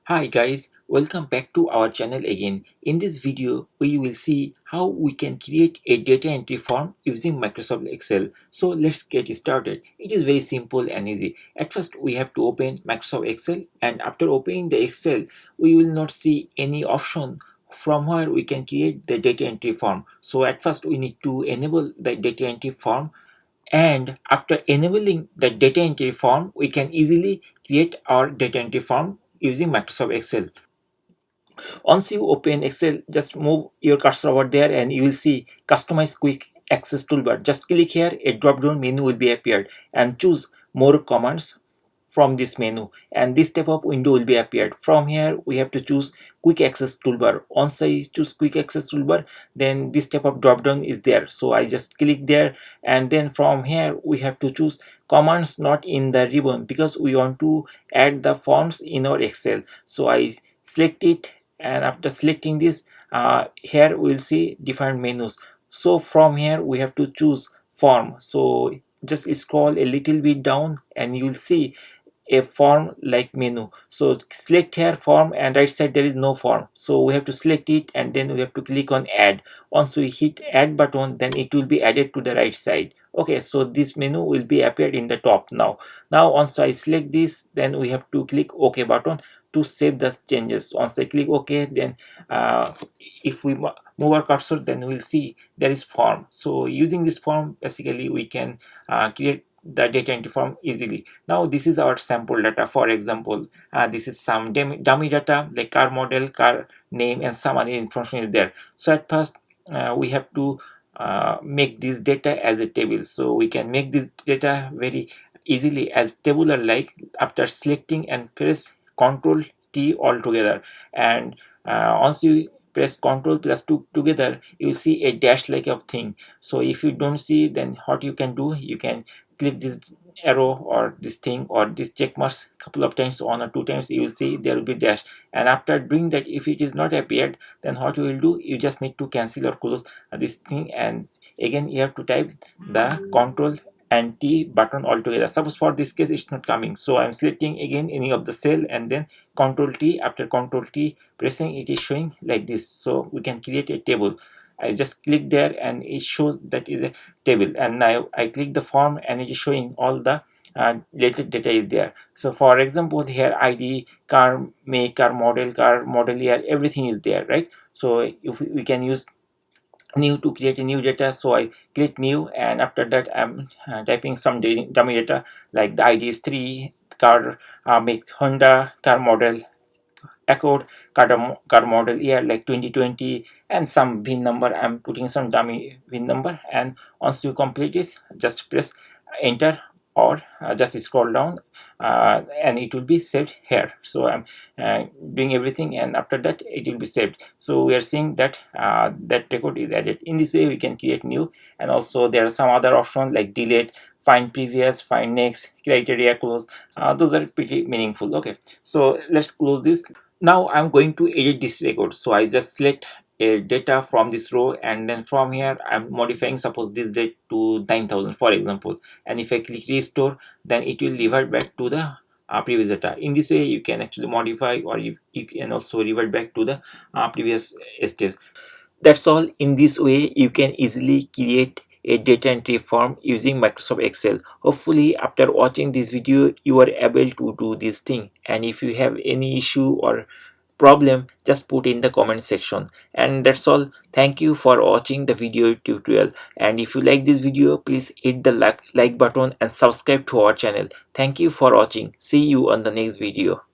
Hi guys, welcome back to our channel again. In this video, we will see how we can create a data entry form using Microsoft Excel. So let's get started. It is very simple and easy. At first, we have to open Microsoft Excel, and after opening the Excel, we will not see any option from where we can create the data entry form. So at first, we need to enable the data entry form, and after enabling the data entry form, we can easily create our data entry form using Microsoft Excel. Once you open Excel, just move your cursor over there and you will see customize quick access toolbar. Just click here, a drop down menu will be appeared, and choose more commands from this menu, and this type of window will be appeared. From here we have to choose quick access toolbar. Once I choose quick access toolbar, then this type of drop down is there, so I just click there, and then from here we have to choose commands not in the ribbon because we want to add the forms in our Excel. So I select it, and after selecting this, here we'll see different menus. So from here we have to choose form. So just scroll a little bit down and you will see a form like menu. So select here form, and right side there is no form, so we have to select it and then we have to click on add. Once we hit add button, then it will be added to the right side. Okay, so this menu will be appeared in the top. Now once I select this, then we have to click OK button to save the changes. Once I click OK, then if we move our cursor, then we'll see there is form. So using this form, basically we can create the data entry form easily. Now this is our sample data. For example, this is some dummy data like car model, car name, and some other information is there. So at first we have to make this data as a table. So we can make this data very easily as tabular like after selecting and press Ctrl T all together, and once you press Ctrl plus 2 together, you see a dash like of thing. So if you don't see, then what you can do, you can click this arrow or this thing or this check marks couple of times, 1 or 2 times, you will see there will be dash. And after doing that, if it is not appeared, then what you will do, you just need to cancel or close this thing, and again you have to type the Ctrl and T button altogether. Suppose for this case it's not coming, so I'm selecting again any of the cell and then Ctrl T. After Ctrl T pressing, it is showing like this. So we can create a table. I just click there and it shows that is a table, and now I click the form and it is showing all the related data is there. So for example, here ID, car make, car model year, everything is there, right? So if we can use new to create a new data, so I click new, and after that I'm typing some dummy data like the ID is 3, car make Honda, car model Accord, car model year like 2020, and some VIN number. I'm putting some dummy VIN number, and once you complete this, just press enter or just scroll down, and it will be saved here. So I'm doing everything, and after that it will be saved. So we are seeing that that record is added. In this way we can create new, and also there are some other options like delete, find previous, find next, criteria close. Those are pretty meaningful. Okay, so let's close this. Now I'm going to edit this record, so I just select a data from this row, and then from here I'm modifying, suppose this date to 9,000 for example, and if I click restore, then it will revert back to the previous data. In this way you can actually modify, or you can also revert back to the previous stage. That's all. In this way you can easily create a data entry form using Microsoft Excel. Hopefully after watching this video you are able to do this thing, and if you have any issue or problem, just put in the comment section. And that's all. Thank you for watching the video tutorial, and if you like this video, please hit the like button and subscribe to our channel. Thank you for watching. See you on the next video.